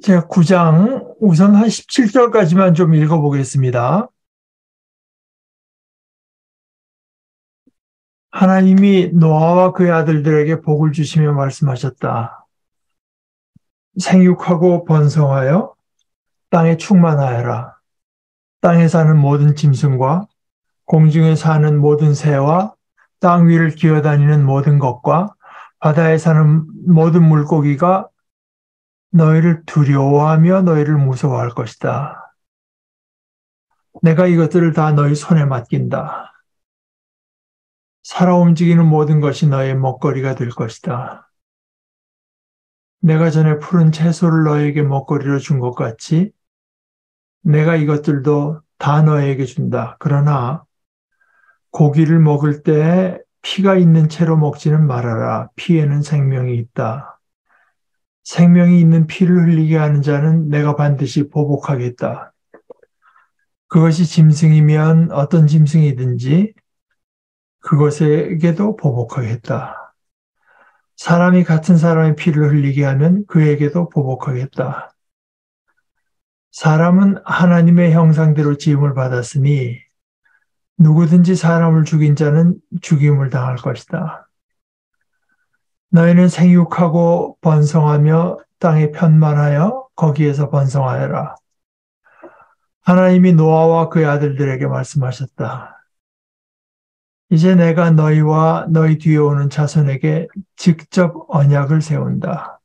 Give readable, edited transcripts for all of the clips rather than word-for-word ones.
제가 9장 우선 한 17절까지만 좀 읽어보겠습니다. 하나님이 노아와 그의 아들들에게 복을 주시며 말씀하셨다. 생육하고 번성하여 땅에 충만하여라. 땅에 사는 모든 짐승과 공중에 사는 모든 새와 땅 위를 기어다니는 모든 것과 바다에 사는 모든 물고기가 너희를 두려워하며 너희를 무서워할 것이다. 내가 이것들을 다 너희 손에 맡긴다. 살아 움직이는 모든 것이 너의 먹거리가 될 것이다. 내가 전에 푸른 채소를 너에게 먹거리로 준 것 같이 내가 이것들도 다 너에게 준다. 그러나 고기를 먹을 때 피가 있는 채로 먹지는 말아라. 피에는 생명이 있다. 생명이 있는 피를 흘리게 하는 자는 내가 반드시 보복하겠다. 그것이 짐승이면 어떤 짐승이든지 그것에게도 보복하겠다. 사람이 같은 사람의 피를 흘리게 하면 그에게도 보복하겠다. 사람은 하나님의 형상대로 지음을 받았으니 누구든지 사람을 죽인 자는 죽임을 당할 것이다. 너희는 생육하고 번성하며 땅에 편만하여 거기에서 번성하여라. 하나님이 노아와 그의 아들들에게 말씀하셨다. 이제 내가 너희와 너희 뒤에 오는 자손에게 직접 언약을 세운다.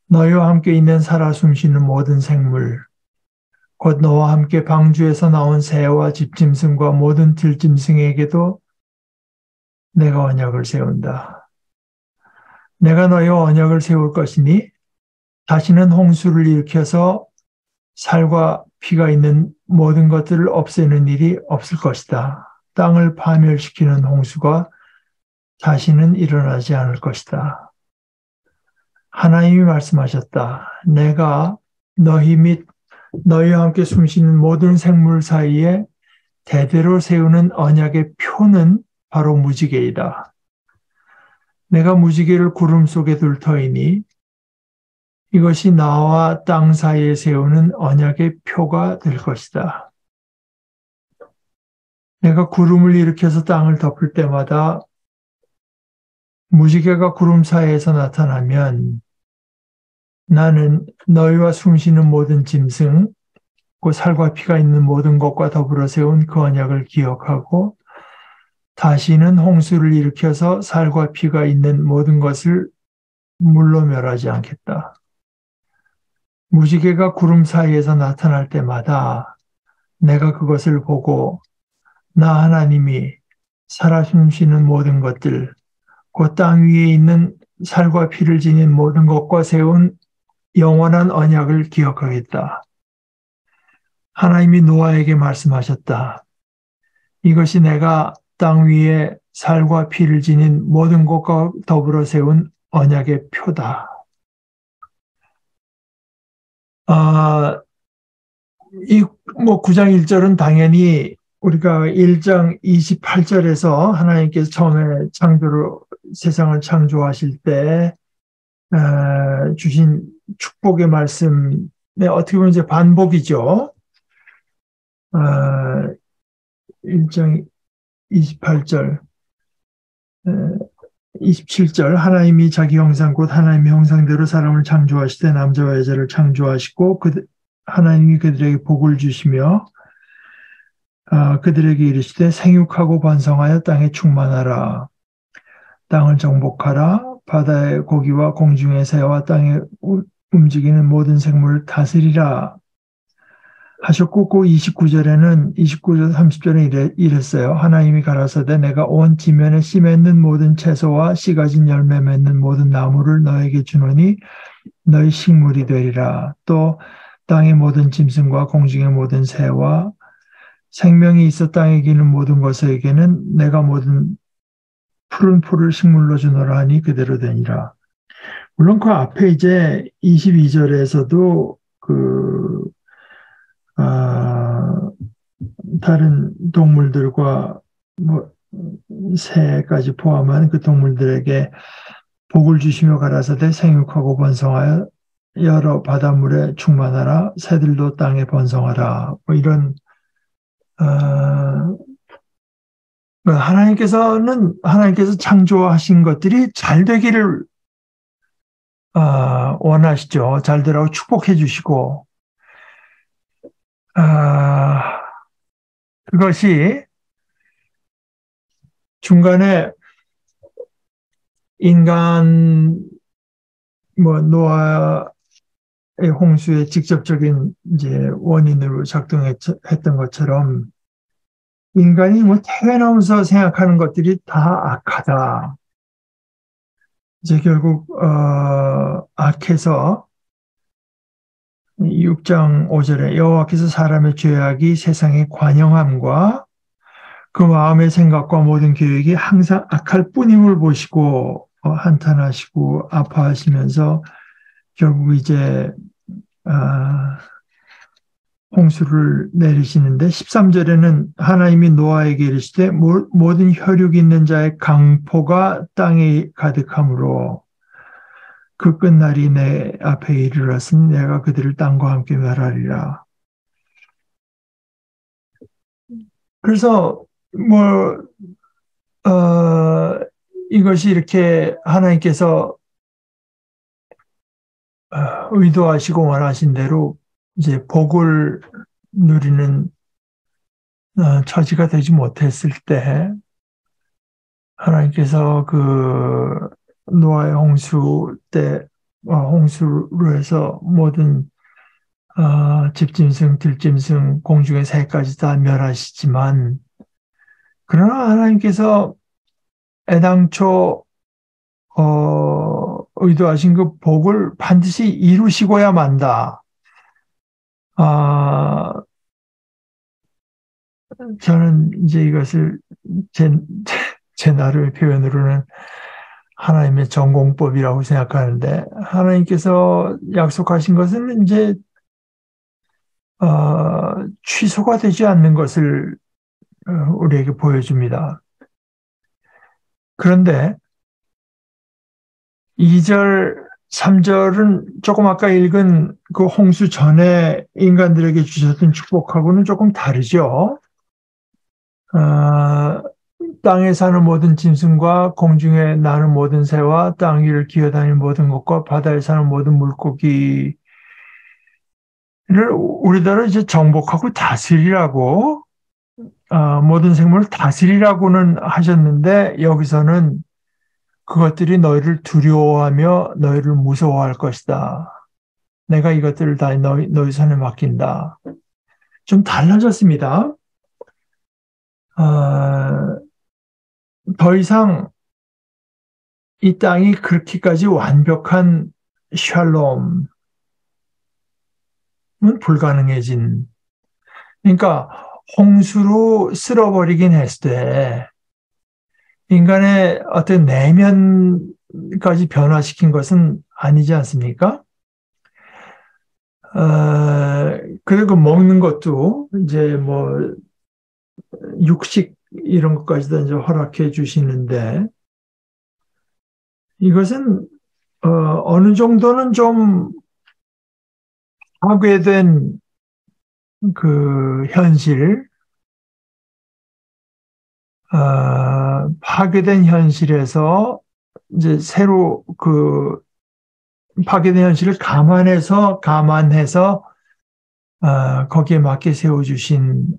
너희와 함께 있는 살아 숨쉬는 모든 생물, 곧 너와 함께 방주에서 나온 새와 집짐승과 모든 들짐승에게도 내가 언약을 세운다. 내가 너희와 언약을 세울 것이니 다시는 홍수를 일으켜서 살과 피가 있는 모든 것들을 없애는 일이 없을 것이다. 땅을 파멸시키는 홍수가 다시는 일어나지 않을 것이다. 하나님이 말씀하셨다. 내가 너희 및 너희와 함께 숨쉬는 모든 생물 사이에 대대로 세우는 언약의 표는 바로 무지개이다. 내가 무지개를 구름 속에 둘 터이니 이것이 나와 땅 사이에 세우는 언약의 표가 될 것이다. 내가 구름을 일으켜서 땅을 덮을 때마다 무지개가 구름 사이에서 나타나면 나는 너희와 숨쉬는 모든 짐승, 곧 살과 피가 있는 모든 것과 더불어 세운 그 언약을 기억하고 다시는 홍수를 일으켜서 살과 피가 있는 모든 것을 물로 멸하지 않겠다. 무지개가 구름 사이에서 나타날 때마다 내가 그것을 보고 나 하나님이 살아 숨쉬는 모든 것들, 곧 땅 위에 있는 살과 피를 지닌 모든 것과 세운 영원한 언약을 기억하겠다. 하나님이 노아에게 말씀하셨다. 이것이 내가 땅 위에 살과 피를 지닌 모든 것과 더불어 세운 언약의 표다. 이 9장 1절은 당연히 우리가 1장 28절에서 하나님께서 처음에 세상을 창조하실 때 주신 축복의 말씀의 어떻게 보면 이제 반복이죠. 1장 28절, 27절 하나님이 자기 형상 곧 하나님의 형상대로 사람을 창조하시되 남자와 여자를 창조하시고 하나님이 그들에게 복을 주시며 그들에게 이르시되 생육하고 번성하여 땅에 충만하라. 땅을 정복하라. 바다의 고기와 공중의 새와 땅에 움직이는 모든 생물을 다스리라 하셨고, 그 29절 30절에 이랬어요. 하나님이 가라사대 내가 온 지면에 씨 맺는 모든 채소와 씨 가진 열매 맺는 모든 나무를 너에게 주노니 너희 식물이 되리라. 또 땅의 모든 짐승과 공중의 모든 새와 생명이 있어 땅에 기는 모든 것에게는 내가 모든 푸른 풀을 식물로 주노라 하니 그대로 되니라. 물론 그 앞에 이제 22절에서도 다른 동물들과 새까지 포함한 그 동물들에게 복을 주시며 가라사대 생육하고 번성하여 여러 바닷물에 충만하라. 새들도 땅에 번성하라. 뭐 이런 하나님께서 창조하신 것들이 잘 되기를 원하시죠. 잘 되라고 축복해 주시고 그것이 중간에 인간 노아의 홍수의 직접적인 이제 원인으로 작동했던 것처럼 인간이 태어나면서 생각하는 것들이 다 악하다. 이제 결국 악해서 6장 5절에 여호와께서 사람의 죄악이 세상의 관영함과 그 마음의 생각과 모든 계획이 항상 악할 뿐임을 보시고 한탄하시고 아파하시면서 결국 이제 홍수를 내리시는데 13절에는 하나님이 노아에게 이르시되 모든 혈육 있는 자의 강포가 땅에 가득하므로 그 끝날이 내 앞에 이르렀으니 내가 그들을 땅과 함께 멸하리라. 그래서 이것이 이렇게 하나님께서 의도하시고 원하신 대로 이제 복을 누리는 처지가 되지 못했을 때 하나님께서 그 노아의 홍수 때 홍수로 해서 모든 집짐승, 들짐승, 공중의 새까지 다 멸하시지만 그러나 하나님께서 애당초 의도하신 그 복을 반드시 이루시고야 만다. 저는 이제 이것을 제 나름의 표현으로는 하나님의 전공법이라고 생각하는데 하나님께서 약속하신 것은 이제 취소가 되지 않는 것을 우리에게 보여줍니다. 그런데 2절, 3절은 조금 아까 읽은 그 홍수 전에 인간들에게 주셨던 축복하고는 조금 다르죠. 땅에 사는 모든 짐승과 공중에 나는 모든 새와 땅 위를 기어다니는 모든 것과 바다에 사는 모든 물고기를 우리들은 이제 정복하고 다스리라고 모든 생물을 다스리라고는 하셨는데 여기서는 그것들이 너희를 두려워하며 너희를 무서워할 것이다. 내가 이것들을 다 너희 손에 맡긴다. 좀 달라졌습니다. 더 이상 이 땅이 그렇게까지 완벽한 샬롬은 불가능해진. 그러니까 홍수로 쓸어버리긴 했을 때 인간의 어떤 내면까지 변화시킨 것은 아니지 않습니까? 그리고 먹는 것도 이제 육식 이런 것까지도 이제 허락해 주시는데 이것은 어느 정도는 좀 파괴된 그 현실, 파괴된 현실에서 이제 새로 그 파괴된 현실을 감안해서 거기에 맞게 세워주신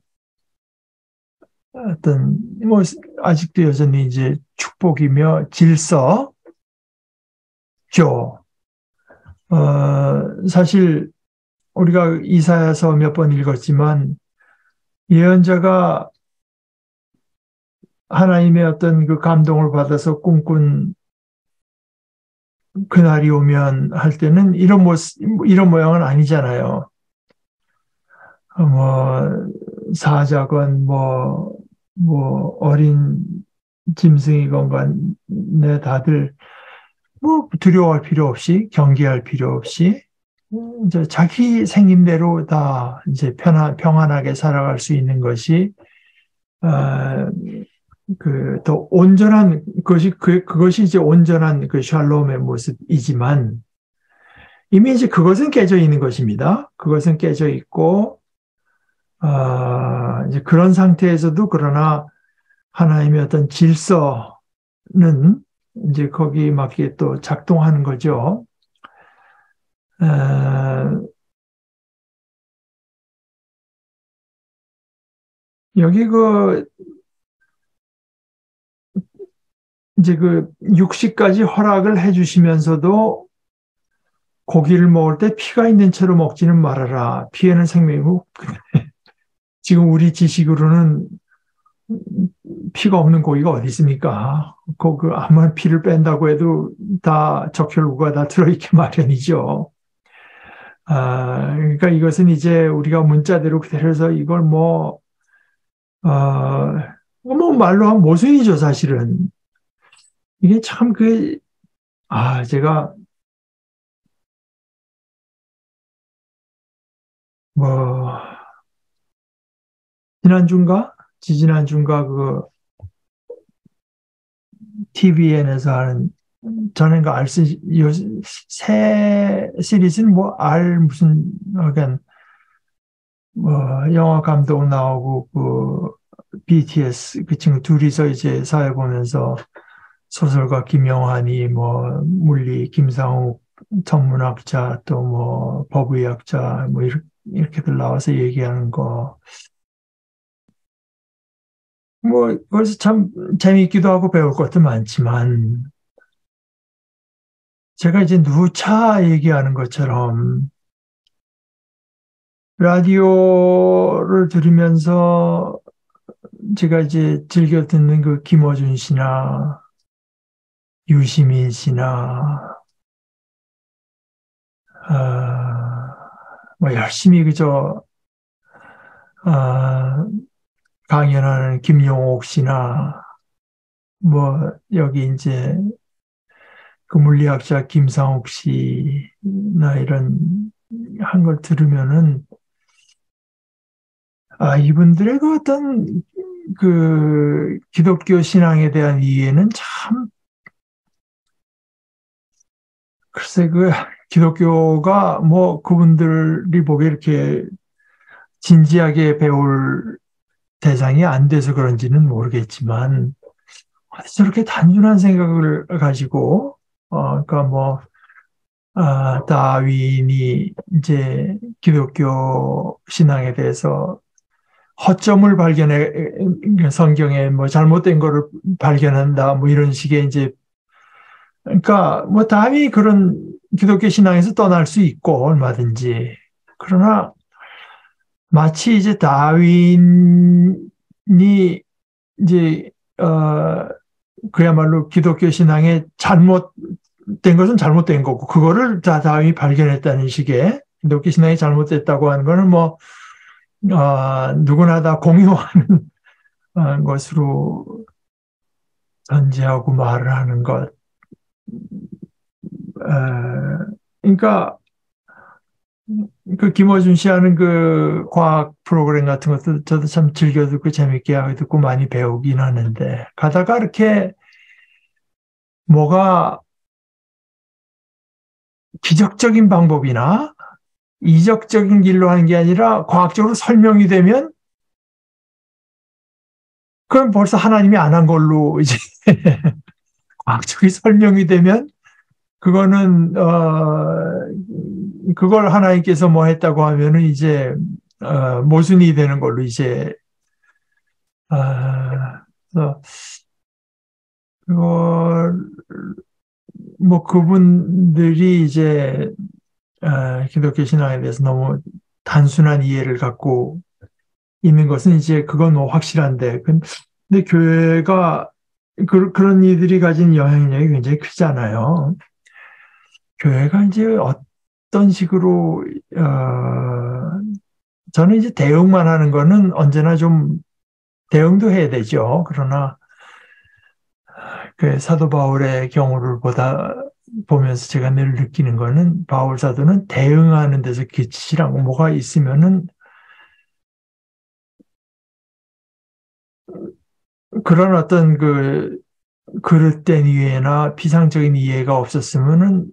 어떤 아직도 여전히 이제 축복이며 질서죠. 사실 우리가 이사야서 몇 번 읽었지만 예언자가 하나님의 어떤 그 감동을 받아서 꿈꾼 그날이 오면 할 때는 이런 모양은 아니잖아요. 사자건 어린 짐승이건 간에 다들 두려워할 필요 없이 경계할 필요 없이 이제 자기 생김대로 다 이제 평안하게 살아갈 수 있는 것이 더 온전한 것이 그것이 이제 온전한 그 샬롬의 모습이지만 이미 이제 그것은 깨져 있는 것입니다. 그것은 깨져 있고, 이제 그런 상태에서도 그러나 하나님의 어떤 질서는 이제 거기에 맞게 또 작동하는 거죠. 여기 이제 육식까지 허락을 해주시면서도 고기를 먹을 때 피가 있는 채로 먹지는 말아라. 피에는 생명이고, 지금 우리 지식으로는 피가 없는 고기가 어디 있습니까? 아무리 피를 뺀다고 해도 다 적혈구가 다 들어있게 마련이죠. 그러니까 이것은 이제 우리가 문자대로 그대로서 이걸 말로 하면 모순이죠, 사실은. 이게 참 제가 뭐, 지지난주인가 TVN에서 하는, 저는 새 시리즈는 무슨, 그러니까, 영화 감독 나오고, BTS, 그 친구 둘이서 이제 사회 보면서 소설가 김영환이 물리, 김상욱 천문학자, 또 법의학자, 이렇게들 나와서 얘기하는 거. 그래서 참 재미있기도 하고 배울 것도 많지만, 제가 이제 누차 얘기하는 것처럼, 라디오를 들으면서 제가 이제 즐겨 듣는 김어준 씨나, 유시민 씨나, 열심히 강연하는 김용옥 씨나, 여기 이제 그 물리학자 김상욱 씨나 이런 한 걸 들으면은, 이분들의 어떤 기독교 신앙에 대한 이해는 참, 글쎄 기독교가 그분들이 보기에 이렇게 진지하게 배울 대상이 안 돼서 그런지는 모르겠지만, 저렇게 단순한 생각을 가지고, 그러니까 다윈이 이제 기독교 신앙에 대해서 허점을 성경에 잘못된 거를 발견한다, 이런 식의 이제, 그러니까 다윈이 그런 기독교 신앙에서 떠날 수 있고, 얼마든지. 그러나, 마치 이제 다윈이 이제, 그야말로 기독교 신앙에 잘못된 것은 잘못된 거고, 그거를 다윈이 발견했다는 식의 기독교 신앙이 잘못됐다고 하는 거는 누구나 다 공유하는 것으로 전제하고 말을 하는 것. 그러니까, 김어준 씨 하는 과학 프로그램 같은 것도 저도 참 즐겨 듣고 재밌게 하고 듣고 많이 배우긴 하는데, 가다가 이렇게 뭐가 기적적인 방법이나 이적적인 길로 하는 게 아니라 과학적으로 설명이 되면, 그럼 벌써 하나님이 안 한 걸로 이제 과학적인 설명이 되면, 그거는, 그걸 하나님께서 했다고 하면은 이제, 모순이 되는 걸로 이제, 그래서, 그걸, 그분들이 이제, 기독교 신앙에 대해서 너무 단순한 이해를 갖고 있는 것은 이제 그건 확실한데, 근데 교회가 그런 이들이 가진 영향력이 굉장히 크잖아요. 교회가 이제 어떤 식으로, 저는 이제 대응만 하는 거는 언제나 좀 대응도 해야 되죠. 그러나 사도 바울의 경우를 보면서 제가 늘 느끼는 거는, 바울 사도는 대응하는 데서 기치라고 뭐가 있으면은 그런 어떤 그릇된 이해나 피상적인 이해가 없었으면은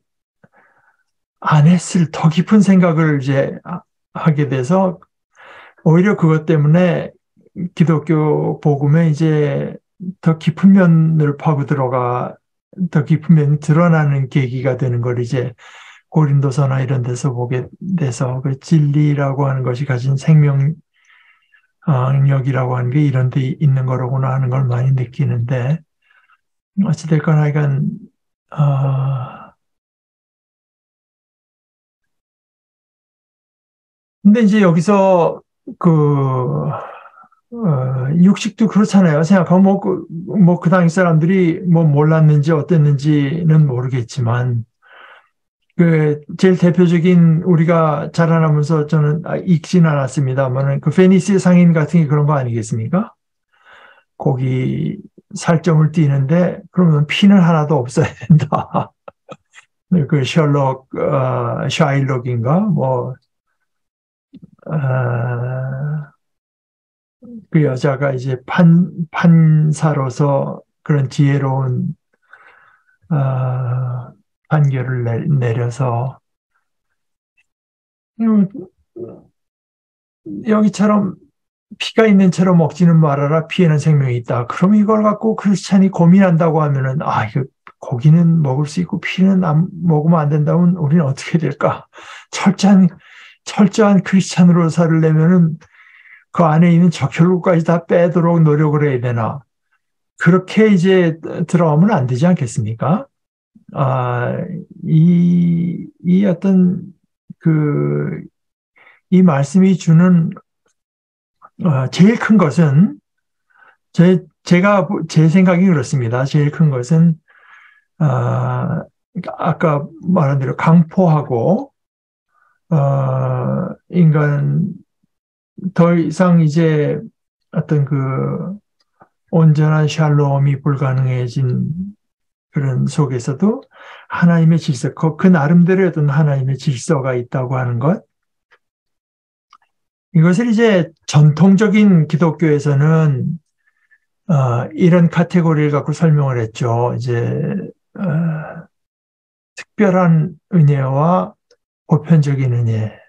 안 했을 더 깊은 생각을 이제 하게 돼서 오히려 그것 때문에 기독교 복음에 이제 더 깊은 면을 파고 더 깊은 면이 드러나는 계기가 되는 걸 이제 고린도서나 이런 데서 보게 돼서 그 진리라고 하는 것이 가진 생명력이라고 하는 게 이런 데 있는 거로구나 하는 걸 많이 느끼는데 어찌됐건 하여간 근데 이제 여기서 육식도 그렇잖아요. 생각하면 그 당시 사람들이 뭐 몰랐는지 어땠는지는 모르겠지만, 제일 대표적인 우리가 자라나면서 저는 읽진 않았습니다만은 그 페니스 상인 같은 게 그런 거 아니겠습니까? 거기 살점을 띄는데 그러면 피는 하나도 없어야 된다. 그 샤일록인가? 그 여자가 이제 판사로서 그런 지혜로운 판결을 내려서 음, 여기처럼 피가 있는 채로 먹지는 말아라 피에는 생명이 있다. 그럼 이걸 갖고 크리스찬이 고민한다고 하면은 이거 고기는 먹을 수 있고 피는 먹으면 안 된다면 우리는 어떻게 될까? 철저한 크리스찬으로 살려면은 그 안에 있는 적혈구까지 다 빼도록 노력을 해야 되나? 그렇게 이제 들어가면 안 되지 않겠습니까? 아, 이 어떤 이 말씀이 주는 제일 큰 것은 제 생각이 그렇습니다. 제일 큰 것은 아까 말한 대로 강포하고 인간 더 이상 이제 어떤 온전한 샬롬이 불가능해진 그런 속에서도 하나님의 질서, 그 나름대로의 어떤 하나님의 질서가 있다고 하는 것. 이것을 이제 전통적인 기독교에서는 이런 카테고리를 갖고 설명을 했죠. 이제 특별한 은혜와 보편적인 은혜,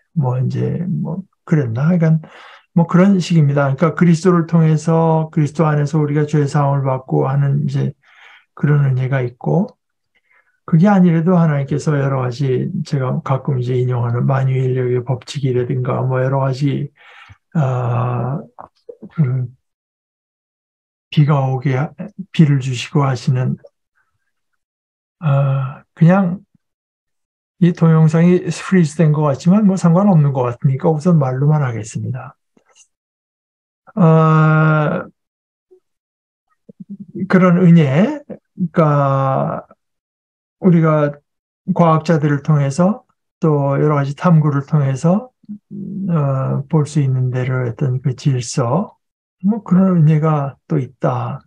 그랬나? 그러니까 그런 식입니다. 그러니까 그리스도를 통해서 그리스도 안에서 우리가 죄 사함을 받고 하는 이제 그런 은혜가 있고, 그게 아니라도 하나님께서 여러 가지 제가 가끔 이제 인용하는 만유인력의 법칙이라든가 여러 가지 비를 주시고 하시는 그냥 이 동영상이 스프리즈 된 것 같지만 상관없는 것 같으니까 우선 말로만 하겠습니다. 그런 은혜, 그러니까 우리가 과학자들을 통해서 또 여러 가지 탐구를 통해서 볼 수 있는 대로 어떤 그 질서, 그런 은혜가 또 있다.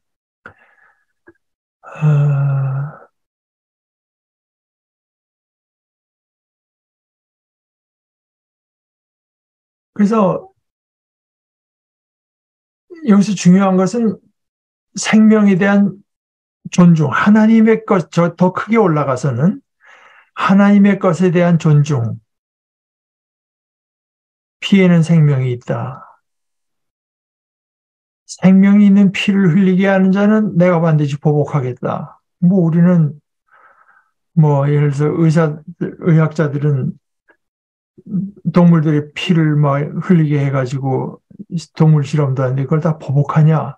그래서 여기서 중요한 것은 생명에 대한 존중, 하나님의 것, 더 크게 올라가서는 하나님의 것에 대한 존중, 피에는 생명이 있다. 생명이 있는 피를 흘리게 하는 자는 내가 반드시 보복하겠다. 우리는 예를 들어서 의학자들은 동물들의 피를 흘리게 해가지고 동물 실험도 하는데 그걸 다 보복하냐?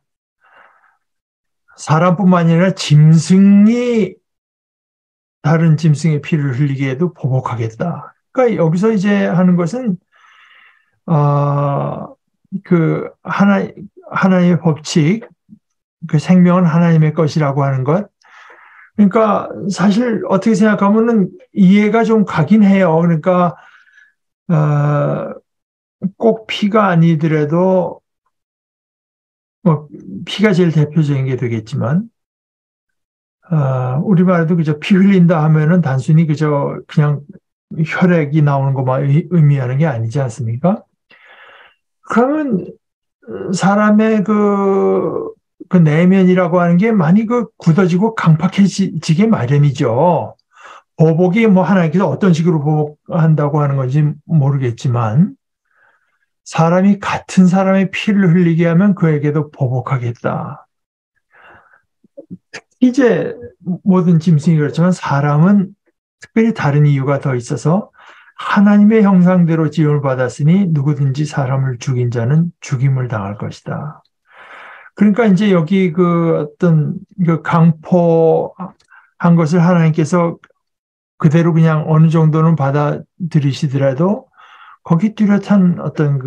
사람뿐만 아니라 짐승이 다른 짐승의 피를 흘리게 해도 보복하겠다. 그러니까 여기서 이제 하는 것은 하나님의 법칙, 그 생명은 하나님의 것이라고 하는 것. 그러니까 사실 어떻게 생각하면은 이해가 좀 가긴 해요. 그러니까 꼭 피가 아니더라도 피가 제일 대표적인 게 되겠지만 우리말에도 그저 피 흘린다 하면은 단순히 그냥 혈액이 나오는 것만 의미하는 게 아니지 않습니까? 그러면 사람의 그 내면이라고 하는 게 많이 굳어지고 강팍해지게 마련이죠. 보복이 뭐 하나님께서 어떤 식으로 보복한다고 하는 건지 모르겠지만 사람이 같은 사람의 피를 흘리게 하면 그에게도 보복하겠다. 이제 모든 짐승이 그렇지만 사람은 특별히 다른 이유가 더 있어서 하나님의 형상대로 지음을 받았으니 누구든지 사람을 죽인 자는 죽임을 당할 것이다. 그러니까 이제 여기 그 어떤 그 강포한 것을 하나님께서 그대로 그냥 어느 정도는 받아들이시더라도 거기 뚜렷한 어떤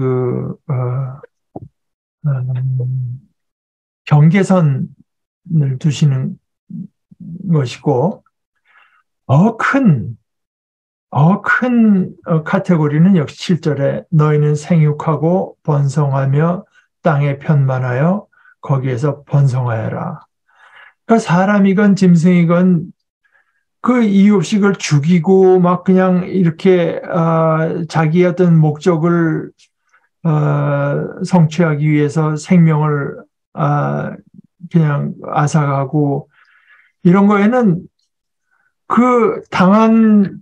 경계선을 두시는 것이고 큰 카테고리는 역시 7절에 너희는 생육하고 번성하며 땅에 편만하여 거기에서 번성하여라. 그러니까 사람이건 짐승이건 그 이유 없이 그걸 죽이고 막 그냥 이렇게 자기의 어떤 목적을 성취하기 위해서 생명을 그냥 앗아가고 이런 거에는 그 당한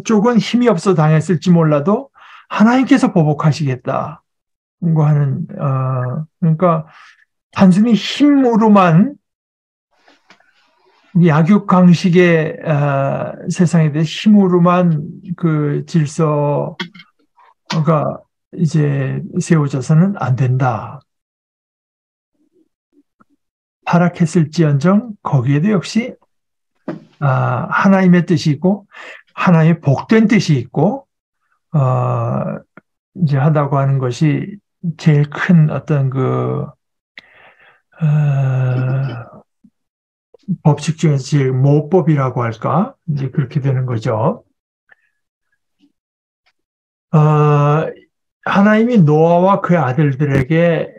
쪽은 힘이 없어 당했을지 몰라도 하나님께서 보복하시겠다고 하는 그러니까 단순히 힘으로만 약육강식의 세상에 대해 힘으로만 그 질서가 이제 세워져서는 안 된다. 타락했을지언정 거기에도 역시 하나님의 뜻이 있고 하나님의 복된 뜻이 있고 이제 하다고 하는 것이 제일 큰 어떤 법칙 중에서 제일 모법이라고 할까 이제 그렇게 되는 거죠. 하나님이 노아와 그의 아들들에게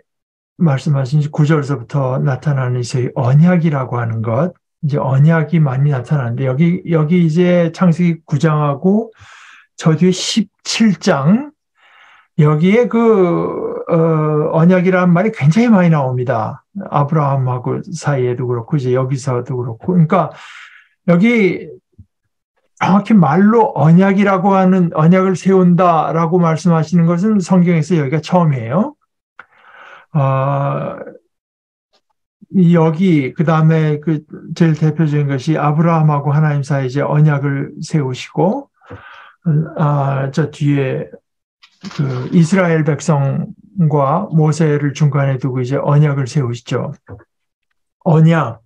말씀하신 9절서부터 나타나는 이 언약이라고 하는 것, 이제 언약이 많이 나타나는데 여기 이제 창세기 9장하고 저 뒤에 17장 여기에 언약이라는 말이 굉장히 많이 나옵니다. 아브라함하고 사이에도 그렇고 이제 여기서도 그렇고, 그러니까 여기 정확히 말로 언약이라고 하는 언약을 세운다라고 말씀하시는 것은 성경에서 여기가 처음이에요. 여기 그다음에 그 제일 대표적인 것이 아브라함하고 하나님 사이에 이제 언약을 세우시고 저 뒤에 그 이스라엘 백성과 모세를 중간에 두고 이제 언약을 세우시죠. 언약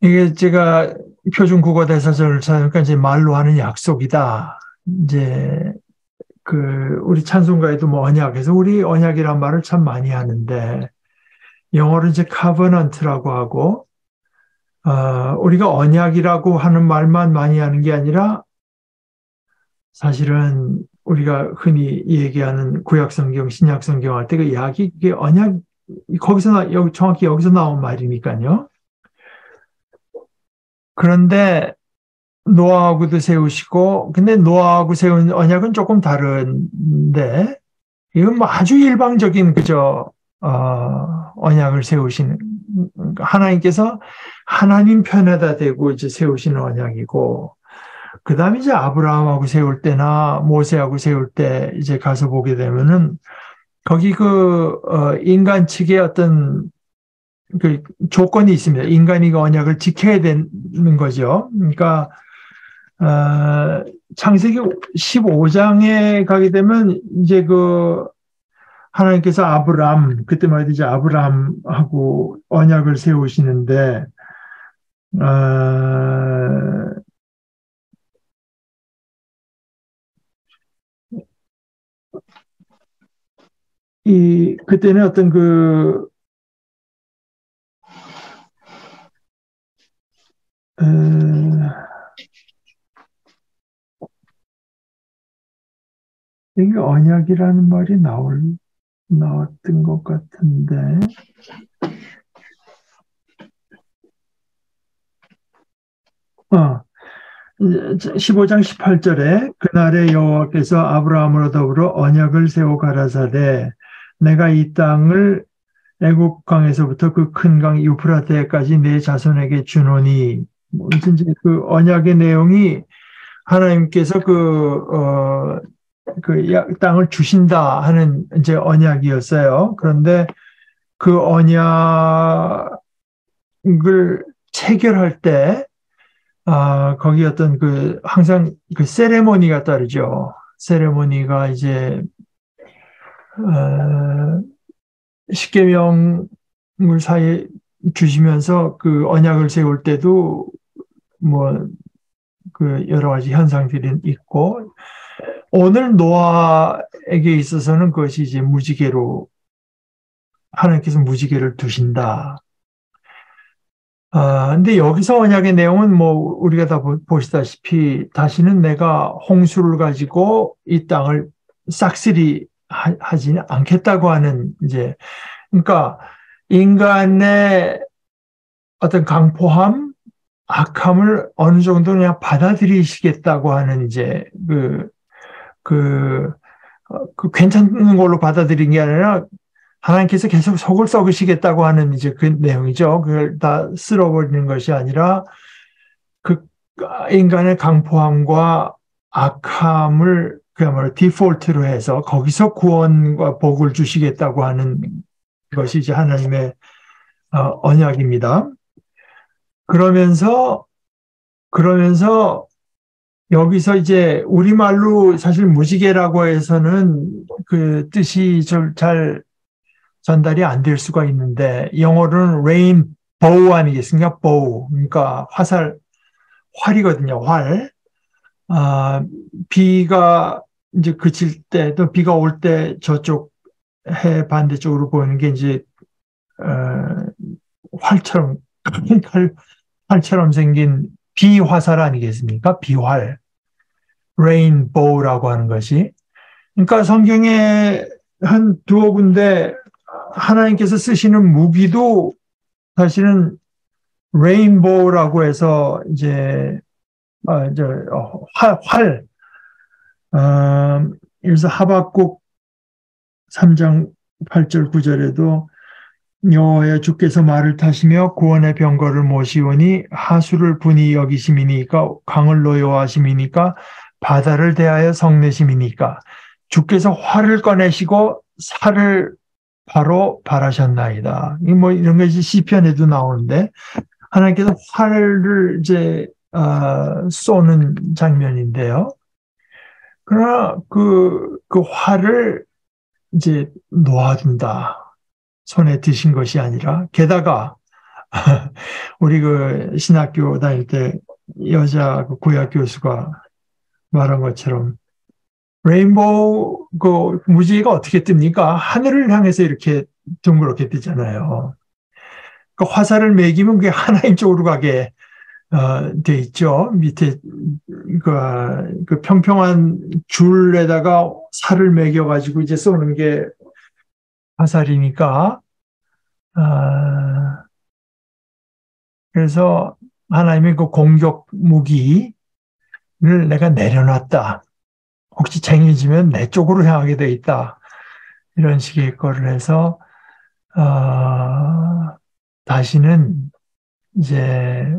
이게 제가 표준 국어 대사전을 찾으니까 이제 말로 하는 약속이다. 이제 우리 찬송가에도 뭐 언약에서 우리 언약이란 말을 참 많이 하는데 영어로 이제 covenant라고 하고 우리가 언약이라고 하는 말만 많이 하는 게 아니라 사실은 우리가 흔히 얘기하는 구약성경, 신약성경 할 때 그 약이 그게 언약 정확히 여기서 나온 말이니까요. 그런데 노아하고도 세우시고, 근데 노아하고 세운 언약은 조금 다른데, 이건 뭐 아주 일방적인 언약을 세우시는, 하나님께서 하나님 편에다 대고 이제 세우시는 언약이고, 그 다음에 이제 아브라함하고 세울 때나 모세하고 세울 때 이제 가서 보게 되면은, 거기 인간 측의 어떤 그 조건이 있습니다. 인간이 그 언약을 지켜야 되는 거죠. 그러니까, 창세기 15장에 가게 되면 이제 하나님께서 그때 말이죠. 이제 아브람하고 언약을 세우시는데, 그때는 어떤 이게 언약이라는 말이 나왔던 것 같은데, 15장 18절에 그날에 여호와께서 아브라함으로 더불어 언약을 세워 가라사대 내가 이 땅을 애굽 강에서부터 그 큰 강 유프라테까지 내 자손에게 주노니 이제 그 언약의 내용이 하나님께서 땅을 주신다 하는 이제 언약이었어요. 그런데 그 언약을 체결할 때, 거기 어떤 항상 세레모니가 따르죠. 세레모니가 이제, 십계명을 사이에 주시면서 그 언약을 세울 때도 뭐, 여러 가지 현상들이 있고, 오늘 노아에게 있어서는 그것이 이제 하나님께서 무지개를 두신다. 근데 여기서 언약의 내용은 뭐, 우리가 다 보시다시피, 다시는 내가 홍수를 가지고 이 땅을 싹쓸이 하지 않겠다고 하는, 이제, 그러니까, 인간의 어떤 강포함, 악함을 어느 정도 그냥 받아들이시겠다고 하는, 이제, 괜찮은 걸로 받아들인 게 아니라, 하나님께서 계속 속을 썩으시겠다고 하는 이제 그 내용이죠. 그걸 다 쓸어버리는 것이 아니라 그 인간의 강포함과 악함을 그야말로 디폴트로 해서 거기서 구원과 복을 주시겠다고 하는 것이 이제 하나님의 언약입니다. 그러면서 여기서 이제 우리말로 사실 무지개라고 해서는 그 뜻이 좀 잘 전달이 안 될 수가 있는데 영어로는 레인보우 아니겠습니까? 보우. 그러니까 활이거든요. 활. 비가 이제 그칠 때 또 비가 올 때 저쪽 해 반대쪽으로 보이는 게 이제 활처럼 활처럼 생긴 비화살 아니겠습니까? 비활. 레인보우라고 하는 것이. 그러니까 성경에 한 두어 군데 하나님께서 쓰시는 무기도 사실은 레인보우라고 해서 이제 활. 그래서 하박국 3장 8절 9절에도 여호와여 주께서 말을 타시며 구원의 병거를 모시오니 하수를 분이 여기심이니까 강을 노여워하심이니까 바다를 대하여 성내심이니까 주께서 활을 꺼내시고 살을 바로 발하셨나이다. 뭐 이런 것이 시편에도 나오는데 하나님께서 활을 이제 쏘는 장면인데요. 그러나 그 활을 이제 놓아둔다. 손에 드신 것이 아니라 게다가 우리 신학교 다닐 때 여자 구약 교수가 말한 것처럼 레인보우 무지개가 어떻게 뜹니까? 하늘을 향해서 이렇게 둥그렇게 뜨잖아요. 그 화살을 매기면 그게 하나님 쪽으로 가게 돼 있죠. 밑에 그 평평한 줄에다가 살을 매겨가지고 이제 쏘는 게 화살이니까. 그래서 하나님의 그 공격 무기를 내가 내려놨다. 혹시 쟁여지면 내 쪽으로 향하게 돼 있다. 이런 식의 거를 해서 다시는 이제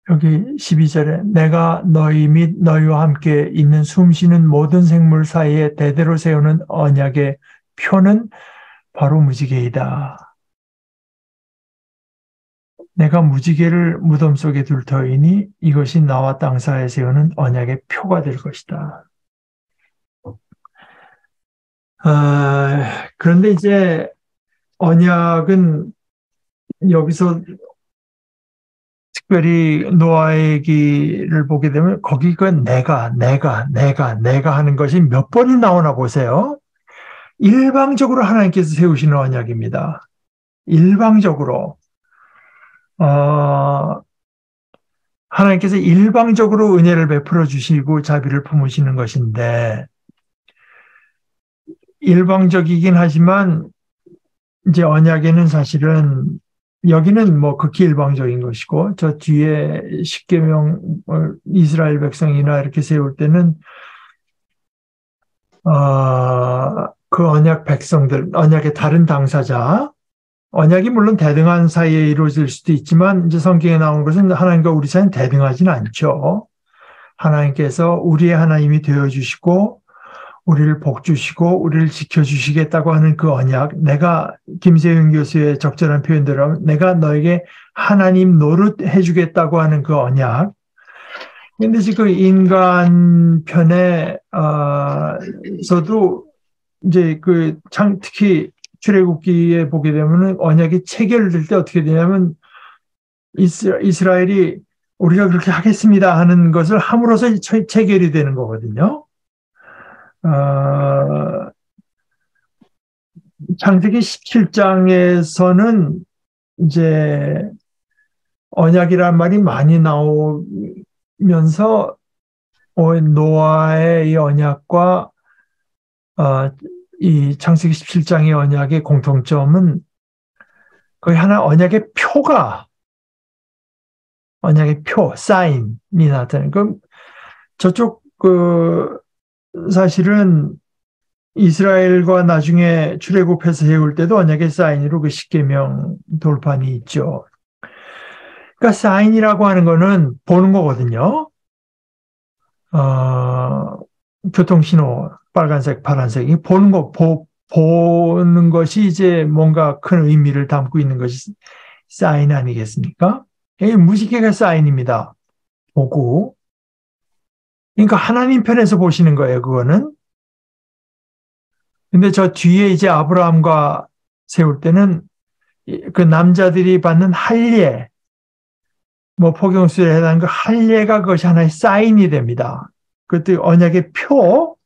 여기 12절에 내가 너희 및 너희와 함께 있는 숨쉬는 모든 생물 사이에 대대로 세우는 언약의 표는 바로 무지개이다. 내가 무지개를 무덤 속에 둘 터이니 이것이 나와 땅 사이에 세우는 언약의 표가 될 것이다. 그런데 이제 언약은 여기서 특별히 노아의 얘기를 보게 되면 거기가 내가 하는 것이 몇 번이 나오나 보세요. 일방적으로 하나님께서 세우시는 언약입니다. 일방적으로. 하나님께서 일방적으로 은혜를 베풀어 주시고 자비를 품으시는 것인데 일방적이긴 하지만 이제 언약에는 사실은 여기는 뭐 극히 일방적인 것이고 저 뒤에 십계명 이스라엘 백성이나 이렇게 세울 때는 그 언약 백성들, 언약의 다른 당사자, 언약이 물론 대등한 사이에 이루어질 수도 있지만 이제 성경에 나온 것은 하나님과 우리 사이는 대등하지는 않죠. 하나님께서 우리의 하나님이 되어주시고 우리를 복주시고 우리를 지켜주시겠다고 하는 그 언약, 내가 김세윤 교수의 적절한 표현대로 내가 너에게 하나님 노릇 해주겠다고 하는 그 언약. 근데 지금 인간 편에 서도 이제 특히 출애굽기에 보게 되면은 언약이 체결될 때 어떻게 되냐면 이스라엘이 우리가 그렇게 하겠습니다 하는 것을 함으로써 체결이 되는 거거든요. 창세기 17장에서는 이제 언약이란 말이 많이 나오면서 노아의 이 언약과 이 창세기 17장의 언약의 공통점은 거의 하나 언약의 표, 사인이 나타나는. 그럼 저쪽 사실은 이스라엘과 나중에 출애굽해서 세울 때도 언약의 사인으로 그 십계명 돌판이 있죠. 그러니까 사인이라고 하는 거는 보는 거거든요. 교통신호 빨간색, 파란색 보는 것이 이제 뭔가 큰 의미를 담고 있는 것이 사인 아니겠습니까? 이 무지개가 사인입니다. 보고. 그러니까 하나님 편에서 보시는 거예요, 그거는. 근데 저 뒤에 이제 아브라함과 세울 때는 그 남자들이 받는 할례, 포경수에 해당하는 그 할례가 그것이 하나의 사인이 됩니다. 그것도 언약의 표,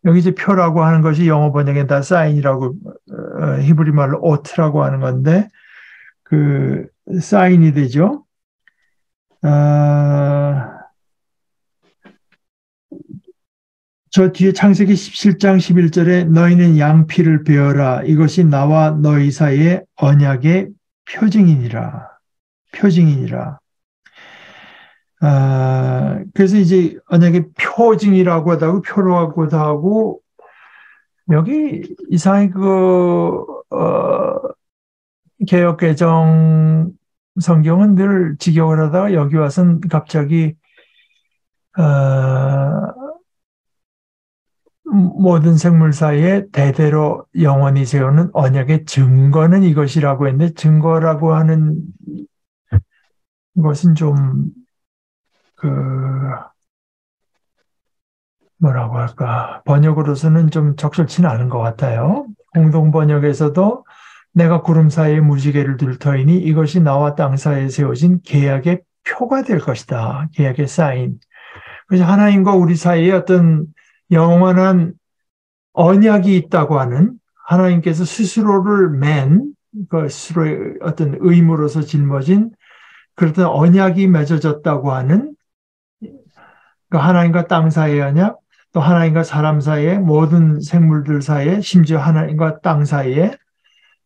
여기 이제 표라고 하는 것이 영어 번역에 다 사인이라고, 히브리 말로 오트라고 하는 건데, 그 사인이 되죠. 저 뒤에 창세기 17장 11절에 너희는 양피를 베어라. 이것이 나와 너희 사이의 언약의 표징이니라. 그래서 이제 언약의 표징이라고 하고 표로하고도 하고 여기 이상하게 개역 개정 성경은 늘 직역을 하다가 여기 와서는 갑자기 모든 생물 사이에 대대로 영원히 세우는 언약의 증거는 이것이라고 했는데 증거라고 하는 것은 좀 뭐라고 할까 번역으로서는 좀 적절치는 않은 것 같아요. 공동 번역에서도 내가 구름 사이에 무지개를 둘 터이니 이것이 나와 땅 사이에 세워진 계약의 표가 될 것이다. 계약의 사인. 그래서 하나님과 우리 사이에 어떤 영원한 언약이 있다고 하는 하나님께서 스스로를 스스로의 어떤 의무로서 짊어진 그렇던 언약이 맺어졌다고 하는 하나님과 땅 사이의 언약, 또 하나님과 사람 사이에 모든 생물들 사이에 심지어 하나님과 땅 사이에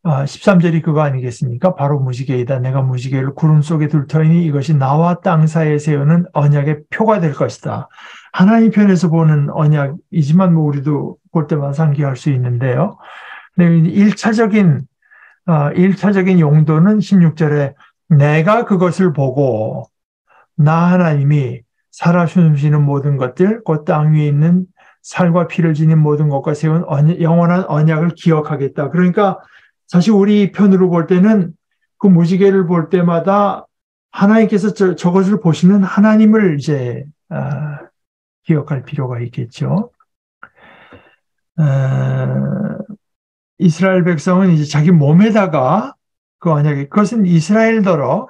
13절이 그거 아니겠습니까? 바로 무지개이다. 내가 무지개를 구름 속에 둘 터이니 이것이 나와 땅 사이에 세우는 언약의 표가 될 것이다. 하나님 편에서 보는 언약이지만 우리도 볼 때마다 상기할 수 있는데요. 1차적인 용도는 16절에 내가 그것을 보고 나 하나님이 살아 숨쉬는 모든 것들, 곧 땅 위에 있는 살과 피를 지닌 모든 것과 세운 영원한 언약을 기억하겠다. 그러니까 사실 우리 편으로 볼 때는 그 무지개를 볼 때마다 하나님께서 저것을 보시는 하나님을 이제 기억할 필요가 있겠죠. 이스라엘 백성은 이제 자기 몸에다가 그 언약이 그것은 이스라엘더러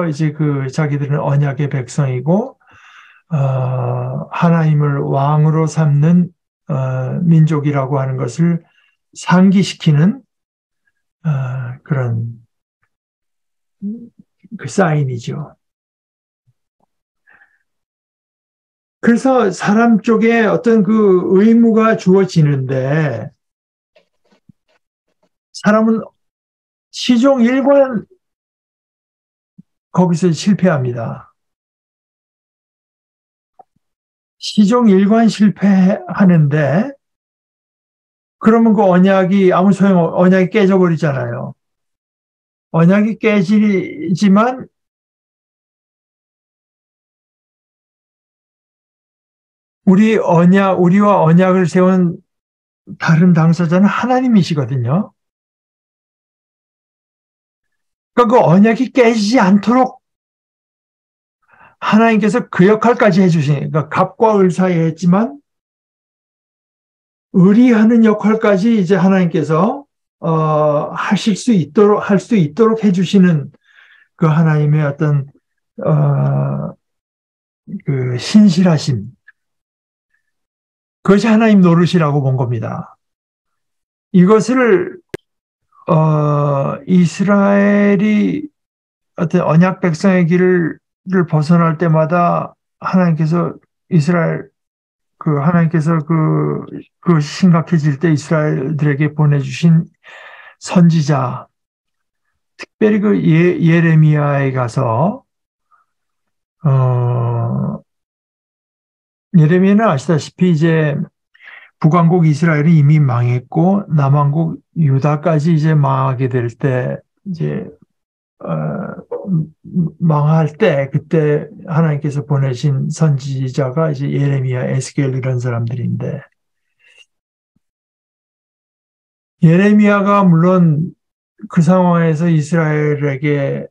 이제 자기들은 언약의 백성이고 하나님을 왕으로 삼는 민족이라고 하는 것을 상기시키는 그런 그 사인이죠. 그래서 사람 쪽에 어떤 그 의무가 주어지는데 사람은 시종 일관 거기서 실패합니다. 시종 일관 실패하는데 그러면 그 언약이 깨져버리잖아요. 언약이 깨지지만 우리와 언약을 세운 다른 당사자는 하나님이시거든요. 그러니까 그 언약이 깨지지 않도록 하나님께서 그 역할까지 해주시니까 갑과 을 사이에 했지만 의리하는 역할까지 이제 하나님께서 할 수 있도록 해주시는 그 하나님의 어떤 그 신실하심, 그것이 하나님 노릇이라고 본 겁니다. 이것을 이스라엘이 어떤 언약 백성의 길을 벗어날 때마다 하나님께서 하나님께서 그 심각해질 때 이스라엘들에게 보내주신 선지자, 특별히 그 예레미야에 가서, 예레미야는 아시다시피 이제 북왕국 이스라엘이 이미 망했고, 남왕국 유다까지 이제 망하게 될 때, 이제, 망할 때, 그때 하나님께서 보내신 선지자가 이제 예레미야, 에스겔 이런 사람들인데, 예레미야가 물론 그 상황에서 이스라엘에게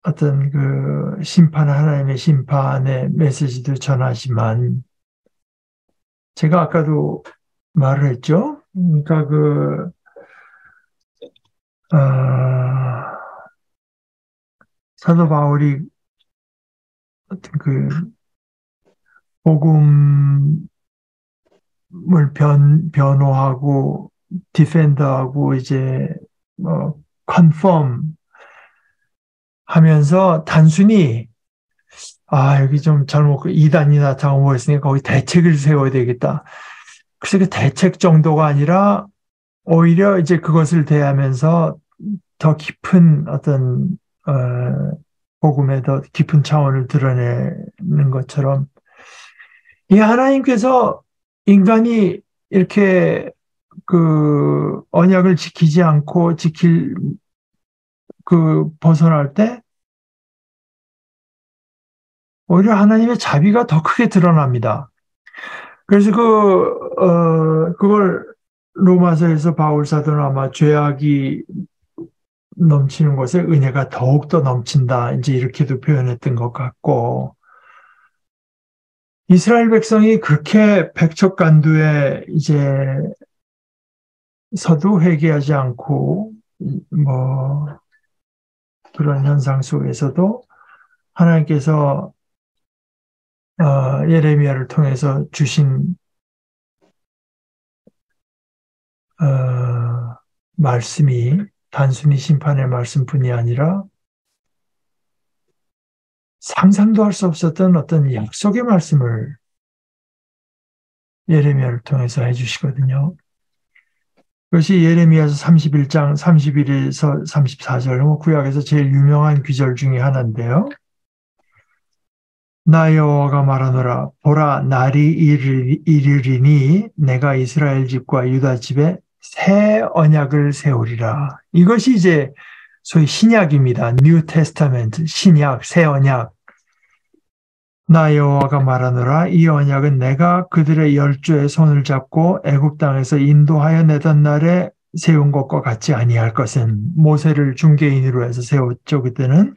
어떤 하나님의 심판의 메시지도 전하지만, 제가 아까도 말을 했죠? 그러니까 사도 바울이 어떤 복음을 변호하고, 디펜더하고, 이제, 컨펌 하면서 단순히, 여기 좀 이단이 나타나고 있으니까 거기 대책을 세워야 되겠다. 그래서 그 대책 정도가 아니라 오히려 이제 그것을 대하면서 더 깊은 어떤, 복음의 더 깊은 차원을 드러내는 것처럼 이 하나님께서 인간이 이렇게 언약을 지키지 않고 벗어날 때 오히려 하나님의 자비가 더 크게 드러납니다. 그래서 그걸 로마서에서 바울 사도는 아마 죄악이 넘치는 곳에 은혜가 더욱더 넘친다. 이제 이렇게도 표현했던 것 같고, 이스라엘 백성이 그렇게 백척간두에 이제 서도 회개하지 않고, 그런 현상 속에서도 하나님께서 예레미야를 통해서 주신 말씀이 단순히 심판의 말씀뿐이 아니라 상상도 할 수 없었던 어떤 약속의 말씀을 예레미야를 통해서 해주시거든요. 그것이 예레미야서 31장 31에서 34절, 구약에서 제일 유명한 귀절 중에 하나인데요. 나 여호와가 말하노라, 보라, 날이 이르리니 내가 이스라엘 집과 유다 집에 새 언약을 세우리라. 이것이 이제 소위 신약입니다. 뉴 테스타멘트, 신약, 새 언약. 나 여호와가 말하노라, 이 언약은 내가 그들의 열조의 손을 잡고 애굽 땅에서 인도하여 내던 날에 세운 것과 같지 아니할 것은, 모세를 중개인으로 해서 세웠죠. 그때는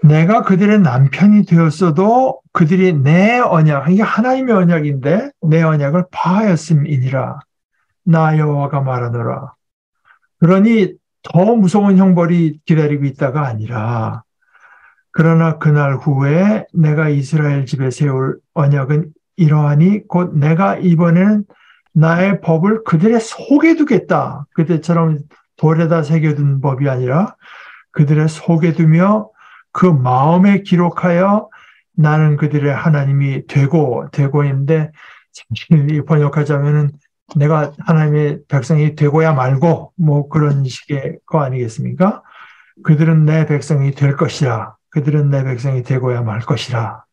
내가 그들의 남편이 되었어도 그들이 내 언약, 이게 하나님의 언약인데 내 언약을 파하였음이니라. 나 여호와가 말하노라. 그러니 더 무서운 형벌이 기다리고 있다가 아니라, 그러나 그날 후에 내가 이스라엘 집에 세울 언약은 이러하니 곧 내가 이번에는 나의 법을 그들의 속에 두겠다. 그때처럼 돌에다 새겨둔 법이 아니라 그들의 속에 두며 그 마음에 기록하여 나는 그들의 하나님이 되고인데, 사실 번역하자면은 내가 하나님의 백성이 되고야 말고 그런 식의 거 아니겠습니까? 그들은 내 백성이 될 것이라. 그들은 내 백성이 되고야 말 것이라.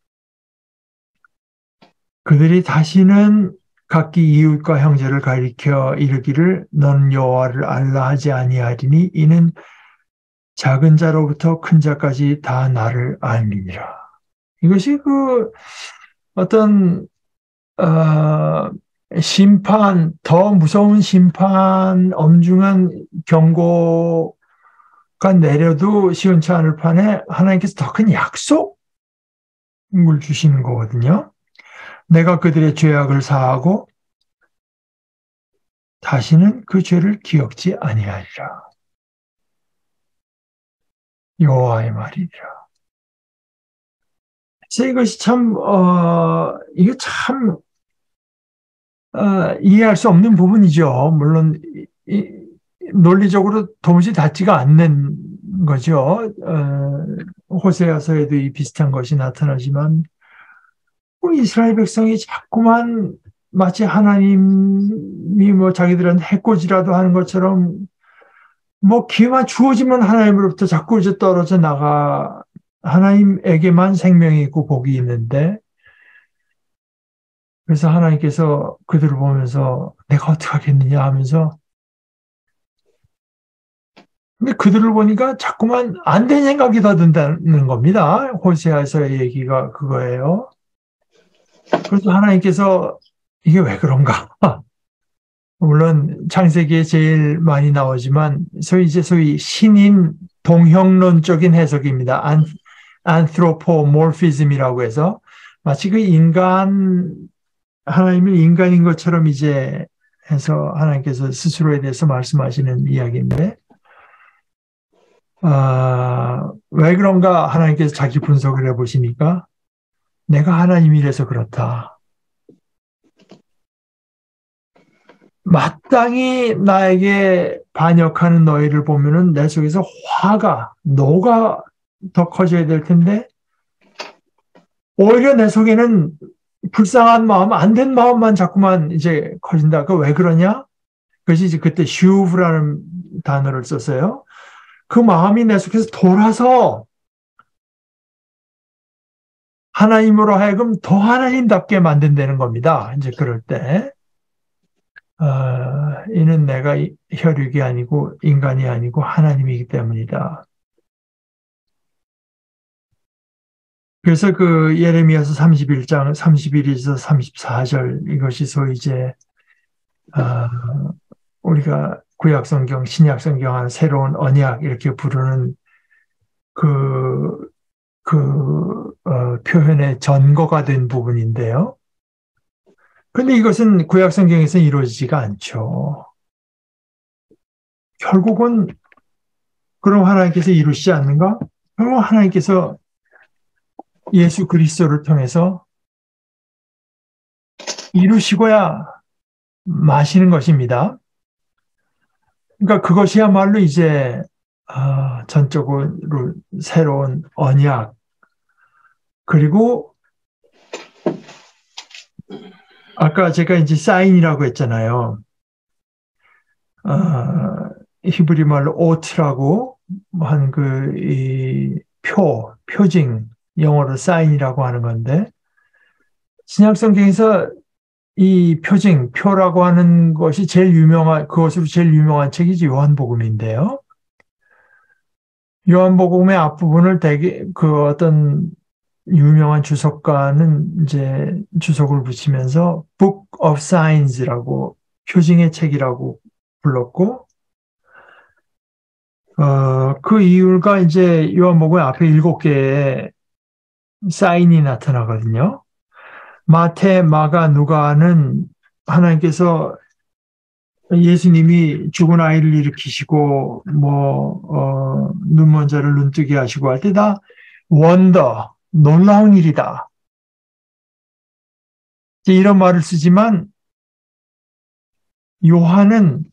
그들이 다시는 각기 이웃과 형제를 가리켜 이르기를 너는 여호와를 알라 하지 아니하리니 이는 작은 자로부터 큰 자까지 다 나를 알미니라. 이것이 그 어떤 심판, 더 무서운 심판, 엄중한 경고가 내려도 시원치 않을 판에 하나님께서 더 큰 약속을 주시는 거거든요. 내가 그들의 죄악을 사하고 다시는 그 죄를 기억지 아니하리라. 여호와의 말이니라. 그래서 이것이 참, 이거 참, 이해할 수 없는 부분이죠. 물론, 논리적으로 도무지 닿지가 않는 거죠. 호세아서에도 이 비슷한 것이 나타나지만, 이스라엘 백성이 자꾸만 마치 하나님이 뭐 자기들은 해코지라도 하는 것처럼 뭐 기회만 주어지면 하나님으로부터 자꾸 이제 떨어져 나가 하나님에게만 생명이 있고 복이 있는데 그래서 하나님께서 그들을 보면서 내가 어떻게 하겠느냐 하면서 근데 그들을 보니까 자꾸만 안 된 생각이 더 든다는 겁니다. 호세아서의 얘기가 그거예요. 그래서 하나님께서 이게 왜 그런가? 물론 창세기에 제일 많이 나오지만 소위 신인 동형론적인 해석입니다. 안트로포모피즘이라고 해서 마치 그 하나님을 인간인 것처럼 이제 해서 하나님께서 스스로에 대해서 말씀하시는 이야기인데 왜 그런가 하나님께서 자기 분석을 해보시니까 내가 하나님이라서 그렇다. 마땅히 나에게 반역하는 너희를 보면은 내 속에서 노가 더 커져야 될 텐데 오히려 내 속에는 불쌍한 마음, 안 된 마음만 자꾸만 이제 커진다. 그 왜 그러냐? 그것이 이제 그때 슈브라는 단어를 썼어요. 그 마음이 내 속에서 돌아서 하나님으로 하여금 더 하나님답게 만든다는 겁니다. 이제 그럴 때. 이는 내가 혈육이 아니고 인간이 아니고 하나님이기 때문이다. 그래서 그 예레미야서 31장 31에서 34절 이것이 소위 이제 우리가 구약성경, 신약성경 한 새로운 언약 이렇게 부르는 표현의 전거가 된 부분인데요. 근데 이것은 구약성경에서는 이루어지지가 않죠. 결국은 그럼 하나님께서 이루시지 않는가? 결국 하나님께서 예수 그리스도를 통해서 이루시고야 마시는 것입니다. 그러니까 그것이야말로 이제 전적으로 새로운 언약 그리고 아까 제가 이제 사인이라고 했잖아요. 히브리 말로 오트라고 한 표징 영어로 사인이라고 하는 건데 신약성경에서 이 표라고 하는 것이 그것으로 제일 유명한 책이 요한복음인데요. 요한복음의 앞부분을 어떤 유명한 주석가는 이제 주석을 붙이면서 Book of Signs라고 표징의 책이라고 불렀고, 그 이유가 이제 요한복음 앞에 7개의 사인이 나타나거든요. 마태, 마가, 누가는 하나님께서 예수님이 죽은 아이를 일으키시고 눈먼 자를 눈뜨게 하시고 할 때 다 원더, 놀라운 일이다. 이런 말을 쓰지만 요한은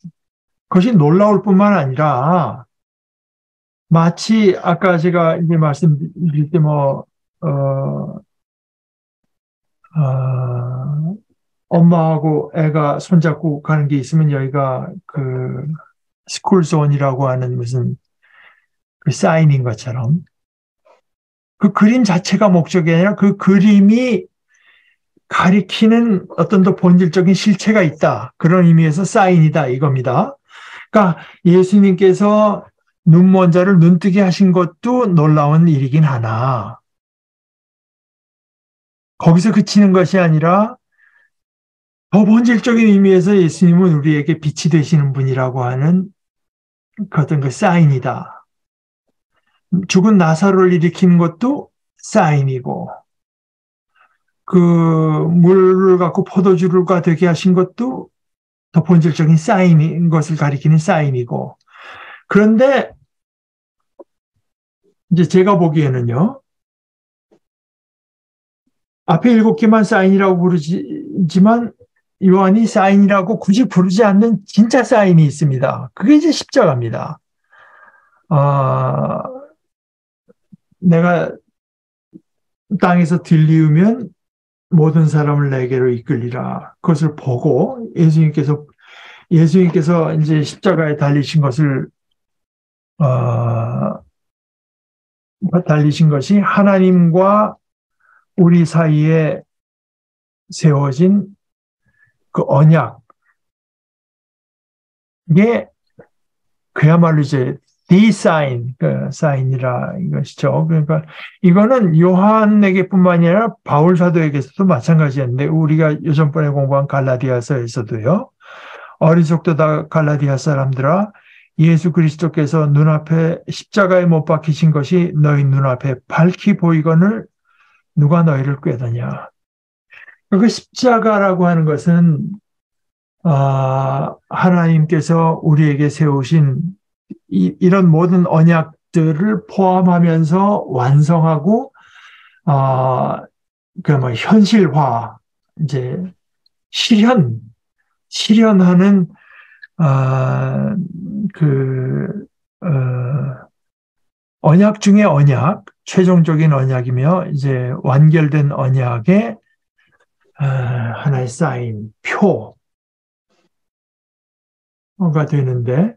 그것이 놀라울 뿐만 아니라 마치 아까 제가 이제 말씀드릴 때 엄마하고 애가 손잡고 가는 게 있으면 여기가 스쿨존이라고 하는 무슨 그 사인인 것처럼 그 그림 자체가 목적이 아니라 그 그림이 가리키는 어떤 더 본질적인 실체가 있다. 그런 의미에서 사인이다 이겁니다. 그러니까 예수님께서 눈먼 자를 눈뜨게 하신 것도 놀라운 일이긴 하나 거기서 그치는 것이 아니라 더 본질적인 의미에서 예수님은 우리에게 빛이 되시는 분이라고 하는 그 어떤 그 사인이다. 죽은 나사로를 일으키는 것도 사인이고 그 물을 갖고 포도주가 되게 하신 것도 더 본질적인 사인인 것을 가리키는 사인이고 그런데 이제 제가 보기에는요 앞에 7개만 사인이라고 부르지만 요한이 사인이라고 굳이 부르지 않는 진짜 사인이 있습니다. 그게 이제 십자가입니다. 내가 땅에서 들리우면 모든 사람을 내게로 이끌리라. 그것을 보고 예수님께서 이제 십자가에 달리신 것을 달리신 것이 하나님과 우리 사이에 세워진 그 언약에 그야말로 이제 the sign, 그 사인이라 이것이죠. 그러니까 이거는 요한에게뿐만이 아니라 바울 사도에게서도 마찬가지였는데 우리가 요전번에 공부한 갈라디아서에서도요. 어리석도다 갈라디아 사람들아 예수 그리스도께서 눈앞에 십자가에 못 박히신 것이 너희 눈앞에 밝히 보이거늘 누가 너희를 꾀더냐. 그 십자가라고 하는 것은 하나님께서 우리에게 세우신 이런 모든 언약들을 포함하면서 완성하고 그 뭐 현실화 이제 실현하는 언약 중의 언약, 최종적인 언약이며 이제 완결된 언약의 하나의 사인, 표가 되는데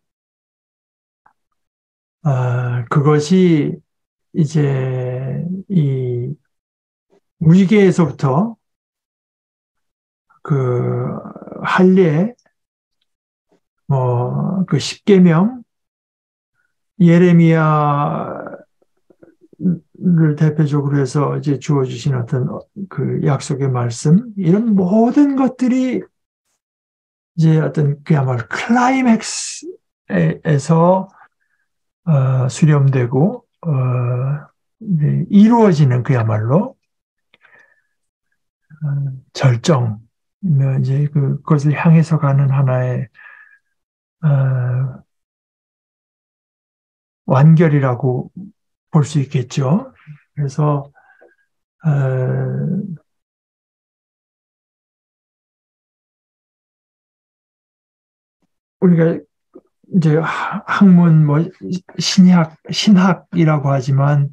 그것이 이제 이 위계에서부터 그 할례, 그 십계명, 예레미야를 대표적으로 해서 이제 주어주신 어떤 그 약속의 말씀, 이런 모든 것들이 이제 어떤 그야말로 클라이맥스에서 수렴되고 이루어지는 그야말로 절정, 이제 그것을 향해서 가는 하나의 완결이라고 볼 수 있겠죠. 그래서 우리가 이제 학문 뭐 신학이라고 하지만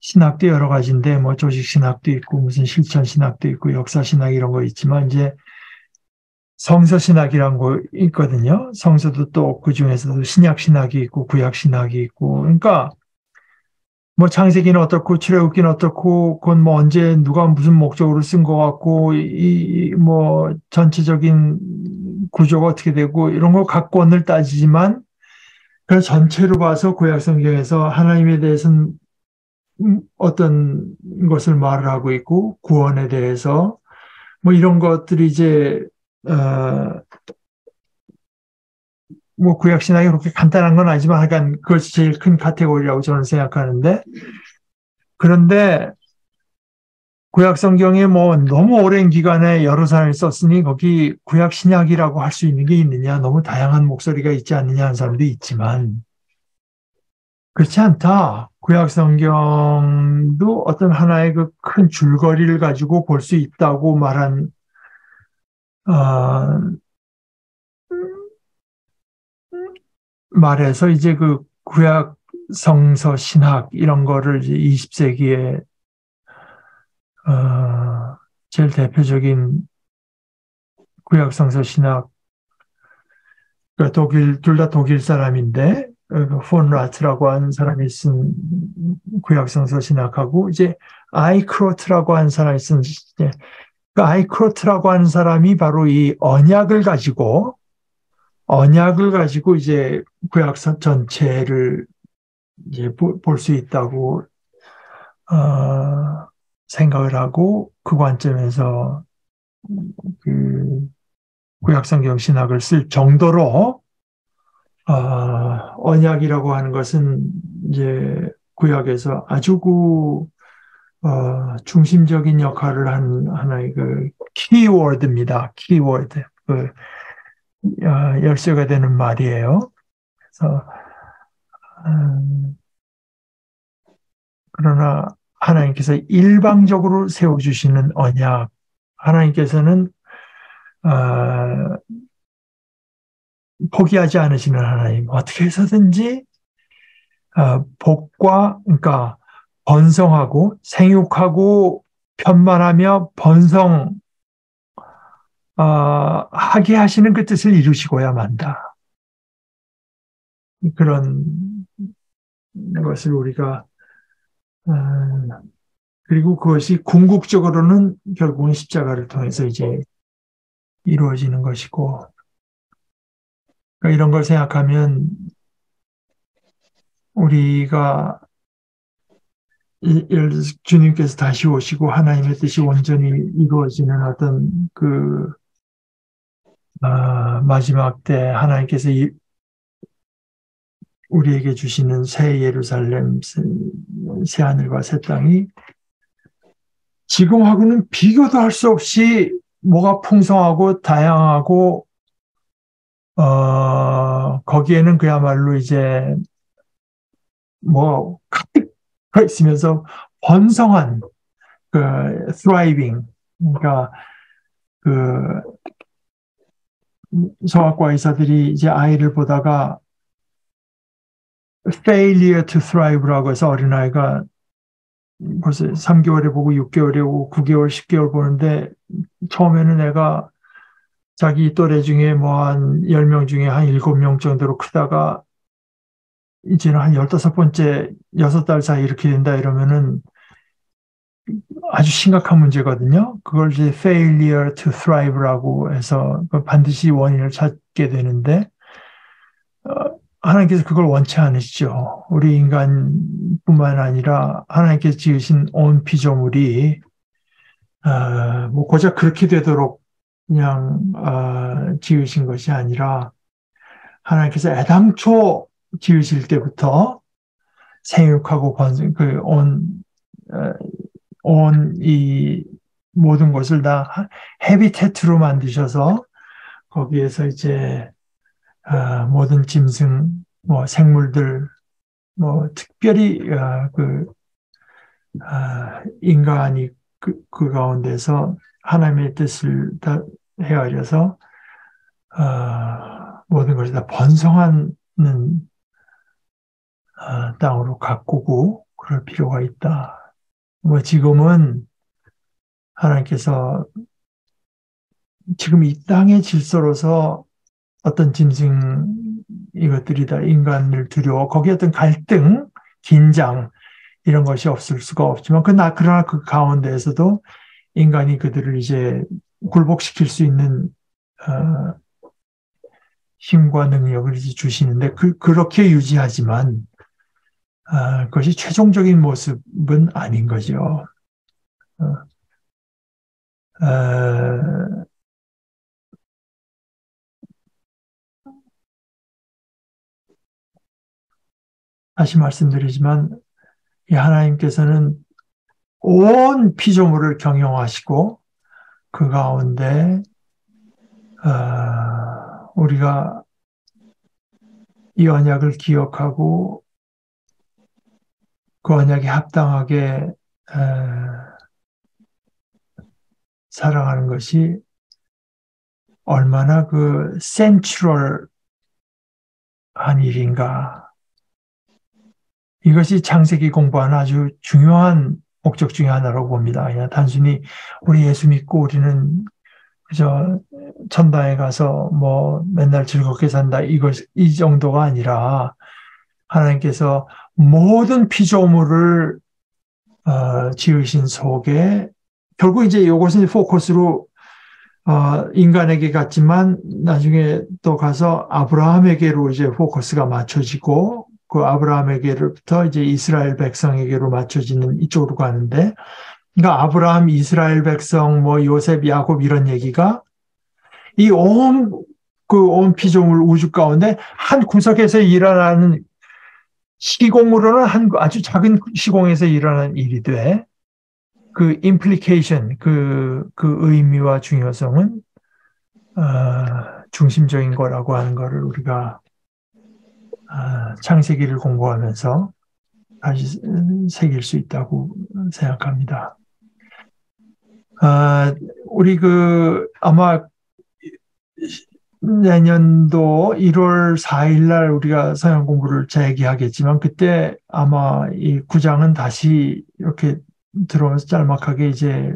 신학도 여러 가지인데 뭐 조직 신학도 있고 무슨 실천 신학도 있고 역사 신학 이런 거 있지만 이제 성서 신학이란 거 있거든요. 성서도 또 그 중에서도 신약 신학이 있고 구약 신학이 있고 그러니까 뭐 창세기는 어떻고 출애굽기는 어떻고 그건 뭐 언제 누가 무슨 목적으로 쓴 것 같고 이 뭐 전체적인 구조가 어떻게 되고 이런 거 각권을 따지지만 그 전체로 봐서 구약 성경에서 하나님에 대해서는 어떤 것을 말을 하고 있고 구원에 대해서 뭐 이런 것들이 이제 뭐 구약 신학이 그렇게 간단한 건 아니지만 하여간 그것이 제일 큰 카테고리라고 저는 생각하는데 그런데 구약 성경에 뭐 너무 오랜 기간에 여러 사람이 썼으니 거기 구약 신약이라고 할 수 있는 게 있느냐 너무 다양한 목소리가 있지 않느냐 하는 사람도 있지만 그렇지 않다. 구약 성경도 어떤 하나의 그 큰 줄거리를 가지고 볼 수 있다고 말한 말해서 이제 그 구약 성서 신학 이런 거를 이제 20세기에 제일 대표적인 구약 성서 신학 둘 다 독일 사람인데 폰 라트라고 하는 사람이 쓴 구약 성서 신학하고 이제 아이크로트라고 하는 사람이 쓴 그 아이크로트라고 하는 사람이 바로 이 언약을 가지고 이제 구약 전체를 이제 볼 수 있다고 생각을 하고 그 관점에서 그 구약성경 신학을 쓸 정도로 언약이라고 하는 것은 이제 구약에서 아주 중심적인 역할을 한 하나의 그 키워드입니다. 키워드. 열쇠가 되는 말이에요. 그래서 그러나 하나님께서 일방적으로 세워주시는 언약, 하나님께서는 포기하지 않으시는 하나님, 어떻게 해서든지 복과 그러니까 번성하고 생육하고 편만하며 하게 하시는 그 뜻을 이루시고야 만다. 그런 것을 우리가 그리고 그것이 궁극적으로는 결국은 십자가를 통해서 이제 이루어지는 것이고, 그러니까 이런 걸 생각하면 우리가 주님께서 다시 오시고 하나님의 뜻이 온전히 이루어지는 어떤 마지막 때 하나님께서 우리에게 주시는 새 예루살렘, 새 하늘과 새 땅이 지금하고는 비교도 할 수 없이 뭐가 풍성하고 다양하고 거기에는 그야말로 이제 뭐 가득 있으면서 번성한 thriving, 그러니까 성악과 의사들이 이제 아이를 보다가 failure to thrive라고 해서 어린아이가 벌써 3개월에 보고 6개월에 보고 9개월, 10개월 보는데 처음에는 애가 자기 또래 중에 뭐 한 10명 중에 한 7명 정도로 크다가 이제는 한 15번째 6달 사이 이렇게 된다 이러면은 아주 심각한 문제거든요. 그걸 이제 failure to thrive라고 해서 반드시 원인을 찾게 되는데 하나님께서 그걸 원치 않으시죠. 우리 인간뿐만 아니라 하나님께서 지으신 온 피조물이 뭐 고작 그렇게 되도록 그냥 지으신 것이 아니라 하나님께서 애당초 지으실 때부터 생육하고 번성 온 이 모든 것을 다 헤비테트로 만드셔서 거기에서 이제 모든 짐승, 뭐 생물들, 뭐 특별히 인간이 그 가운데서 하나님의 뜻을 다 헤아려서 모든 것이 다 번성하는 땅으로 가꾸고 그럴 필요가 있다. 뭐 지금은 하나님께서 지금 이 땅의 질서로서 어떤 짐승 이것들이 다 인간을 두려워 거기에 어떤 갈등, 긴장 이런 것이 없을 수가 없지만 그러나 그 가운데에서도 인간이 그들을 이제 굴복시킬 수 있는 힘과 능력을 이제 주시는데 그렇게 유지하지만 그것이 최종적인 모습은 아닌 거죠. 다시 말씀드리지만 이 하나님께서는 온 피조물을 경영하시고 그 가운데 우리가 이 언약을 기억하고 그 언약에 합당하게 살아가는 것이 얼마나 센트럴한 일인가. 이것이 창세기 공부하는 아주 중요한 목적 중에 하나라고 봅니다. 그냥 단순히 우리 예수 믿고 우리는 그저 천당에 가서 뭐 맨날 즐겁게 산다 이 정도가 아니라 하나님께서 모든 피조물을 지으신 속에 결국 이제 이것은 포커스로 인간에게 갔지만 나중에 또 가서 아브라함에게로 이제 포커스가 맞춰지고 그 아브라함에게로부터 이제 이스라엘 백성에게로 맞춰지는 이쪽으로 가는데, 그러니까 아브라함, 이스라엘 백성, 뭐 요셉, 야곱 이런 얘기가 이 온 피조물 우주 가운데 한 구석에서 일어나는 시공으로는 한 아주 작은 시공에서 일어나는 일이 돼. 그 implication, 그 의미와 중요성은 중심적인 거라고 하는 거를 우리가 창세기를 공부하면서 다시 새길 수 있다고 생각합니다. 우리 아마 내년도 1월 4일 날 우리가 서양 공부를 재개하겠지만 그때 아마 이 9장은 다시 이렇게 들어오면서 짤막하게 이제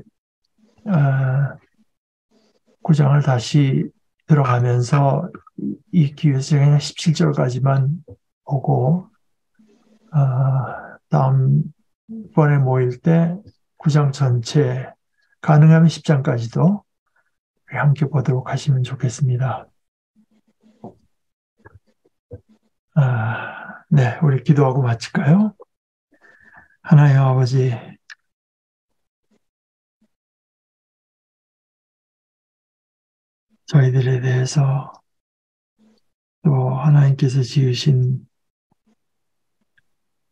9장을 다시 들어가면서 이 기회에서 그냥 17절까지만 보고 다음번에 모일 때 9장 전체 가능하면 10장까지도 함께 보도록 하시면 좋겠습니다. 네, 우리 기도하고 마칠까요? 하나님 아버지, 저희들에 대해서 또 하나님께서 지으신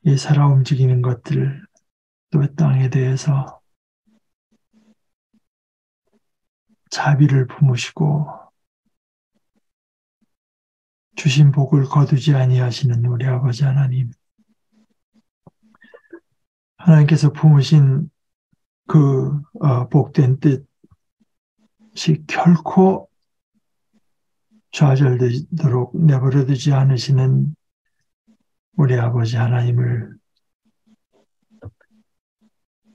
이 살아 움직이는 것들, 또 땅에 대해서 자비를 품으시고 주신 복을 거두지 아니하시는 우리 아버지 하나님, 하나님께서 품으신 그 복된 뜻이 결코 좌절되도록 내버려두지 않으시는 우리 아버지 하나님을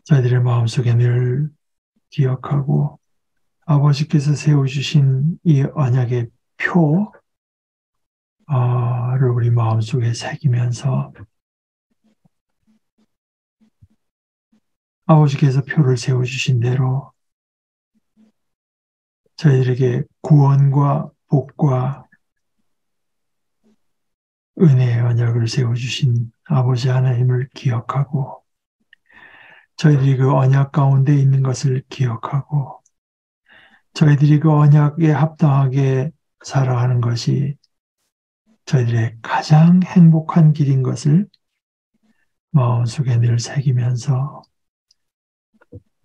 저희들의 마음속에 늘 기억하고 아버지께서 세워주신 이 언약의 표를 우리 마음속에 새기면서 아버지께서 표를 세워주신 대로 저희들에게 구원과 복과 은혜의 언약을 세워주신 아버지 하나님을 기억하고 저희들이 그 언약 가운데 있는 것을 기억하고 저희들이 그 언약에 합당하게 살아가는 것이 저희들의 가장 행복한 길인 것을 마음속에 늘 새기면서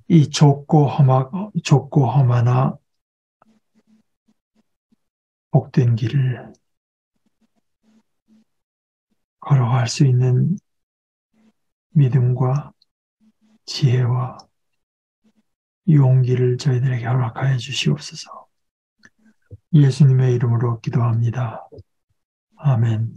이 좁고 험하나 복된 길을 걸어갈 수 있는 믿음과 지혜와 용기를 저희들에게 허락하여 주시옵소서. 예수님의 이름으로 기도합니다. 아멘.